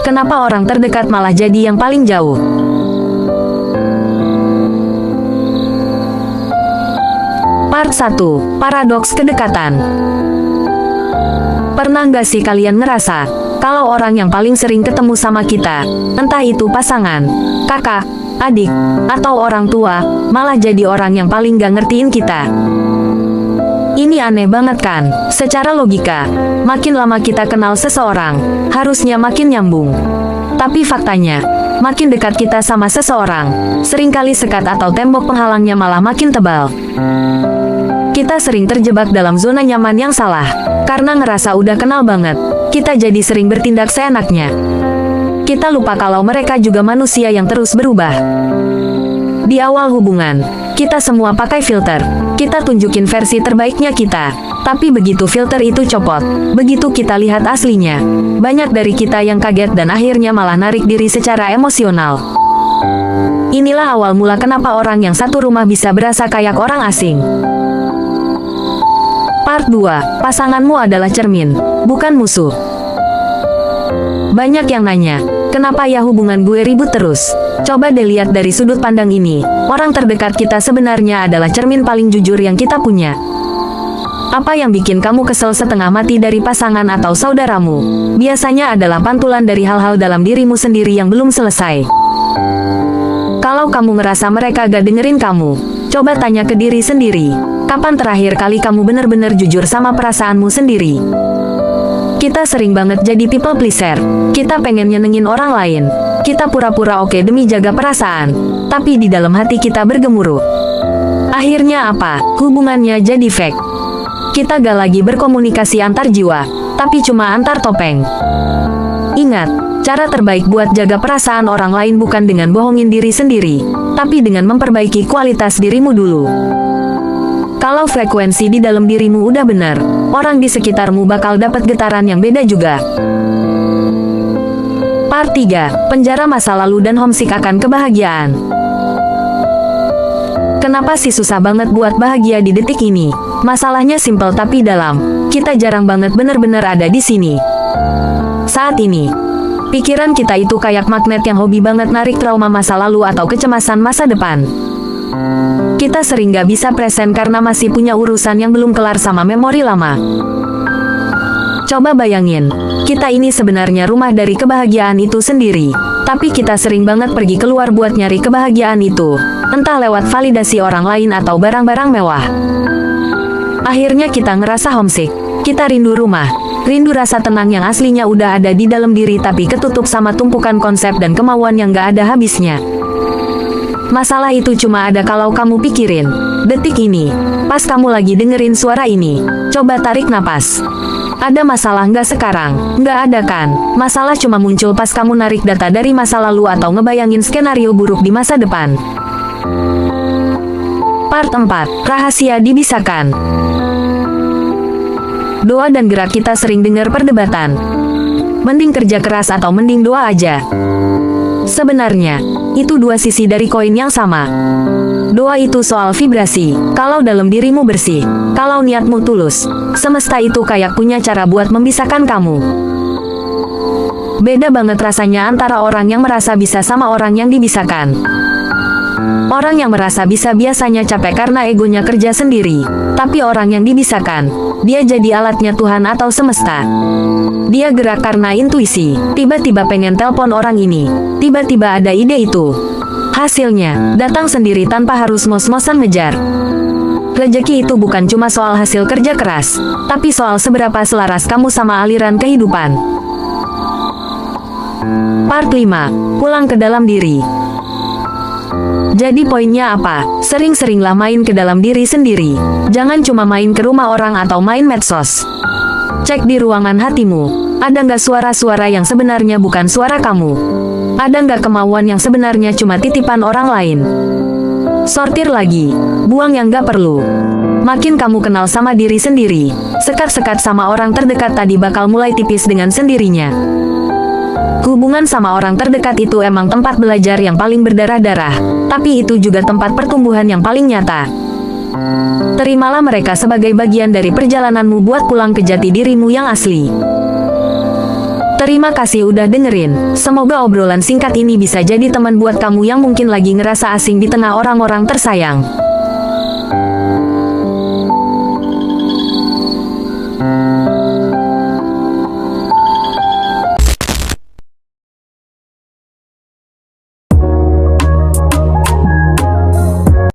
Kenapa orang terdekat malah jadi yang paling jauh? Part 1. Paradoks kedekatan. Pernah nggak sih kalian ngerasa, kalau orang yang paling sering ketemu sama kita, entah itu pasangan, kakak, adik, atau orang tua, malah jadi orang yang paling nggak ngertiin kita? Ini aneh banget kan? Secara logika, makin lama kita kenal seseorang, harusnya makin nyambung. Tapi faktanya, makin dekat kita sama seseorang, seringkali sekat atau tembok penghalangnya malah makin tebal. Kita sering terjebak dalam zona nyaman yang salah. Karena ngerasa udah kenal banget, kita jadi sering bertindak seenaknya. Kita lupa kalau mereka juga manusia yang terus berubah. Di awal hubungan, kita semua pakai filter. Kita tunjukin versi terbaiknya kita. Tapi begitu filter itu copot, begitu kita lihat aslinya, banyak dari kita yang kaget dan akhirnya malah narik diri secara emosional. Inilah awal mula kenapa orang yang satu rumah bisa berasa kayak orang asing. Part 2. Pasanganmu adalah cermin, bukan musuh. Banyak yang nanya, kenapa ya hubungan gue ribut terus? Coba deh lihat dari sudut pandang ini. Orang terdekat kita sebenarnya adalah cermin paling jujur yang kita punya. Apa yang bikin kamu kesel setengah mati dari pasangan atau saudaramu? Biasanya adalah pantulan dari hal-hal dalam dirimu sendiri yang belum selesai. Kalau kamu ngerasa mereka gak dengerin kamu, coba tanya ke diri sendiri. Kapan terakhir kali kamu benar-benar jujur sama perasaanmu sendiri? Kita sering banget jadi people pleaser. Kita pengen nyenengin orang lain. Kita pura-pura oke demi jaga perasaan. Tapi di dalam hati kita bergemuruh. Akhirnya apa? Hubungannya jadi fake. Kita gak lagi berkomunikasi antar jiwa, tapi cuma antar topeng. Ingat, cara terbaik buat jaga perasaan orang lain bukan dengan bohongin diri sendiri, tapi dengan memperbaiki kualitas dirimu dulu. Kalau frekuensi di dalam dirimu udah benar, orang di sekitarmu bakal dapat getaran yang beda juga. Part 3. Penjara masa lalu dan homesick akan kebahagiaan. Kenapa sih susah banget buat bahagia di detik ini? Masalahnya simpel tapi dalam. Kita jarang banget benar-benar ada di sini. Saat ini, pikiran kita itu kayak magnet yang hobi banget narik trauma masa lalu atau kecemasan masa depan. Kita sering gak bisa present karena masih punya urusan yang belum kelar sama memori lama. Coba bayangin, kita ini sebenarnya rumah dari kebahagiaan itu sendiri. Tapi kita sering banget pergi keluar buat nyari kebahagiaan itu, entah lewat validasi orang lain atau barang-barang mewah. Akhirnya kita ngerasa homesick, kita rindu rumah, rindu rasa tenang yang aslinya udah ada di dalam diri tapi ketutup sama tumpukan konsep dan kemauan yang gak ada habisnya. Masalah itu cuma ada kalau kamu pikirin. Detik ini, pas kamu lagi dengerin suara ini, coba tarik napas. Ada masalah nggak sekarang? Nggak ada kan? Masalah cuma muncul pas kamu narik data dari masa lalu atau ngebayangin skenario buruk di masa depan. Part 4. Rahasia dibisarkan. Doa dan gerak kita sering dengar perdebatan. Mending kerja keras atau mending doa aja? Sebenarnya, itu dua sisi dari koin yang sama. Doa itu soal vibrasi. Kalau dalam dirimu bersih, kalau niatmu tulus, semesta itu kayak punya cara buat memisahkan kamu. Beda banget rasanya antara orang yang merasa bisa sama orang yang dibisarkan. Orang yang merasa bisa biasanya capek karena egonya kerja sendiri. Tapi orang yang dibisarkan, dia jadi alatnya Tuhan atau semesta. Dia gerak karena intuisi. Tiba-tiba pengen telepon orang ini. Tiba-tiba ada ide itu. Hasilnya, datang sendiri tanpa harus mos-mosan ngejar. Rezeki itu bukan cuma soal hasil kerja keras, tapi soal seberapa selaras kamu sama aliran kehidupan. Part 5. Pulang ke dalam diri. Jadi poinnya apa? Sering-seringlah main ke dalam diri sendiri. Jangan cuma main ke rumah orang atau main medsos. Cek di ruangan hatimu. Ada nggak suara-suara yang sebenarnya bukan suara kamu? Ada nggak kemauan yang sebenarnya cuma titipan orang lain? Sortir lagi. Buang yang nggak perlu. Makin kamu kenal sama diri sendiri, sekat-sekat sama orang terdekat tadi bakal mulai tipis dengan sendirinya. Hubungan sama orang terdekat itu emang tempat belajar yang paling berdarah-darah, tapi itu juga tempat pertumbuhan yang paling nyata. Terimalah mereka sebagai bagian dari perjalananmu buat pulang ke jati dirimu yang asli. Terima kasih udah dengerin. Semoga obrolan singkat ini bisa jadi teman buat kamu yang mungkin lagi ngerasa asing di tengah orang-orang tersayang.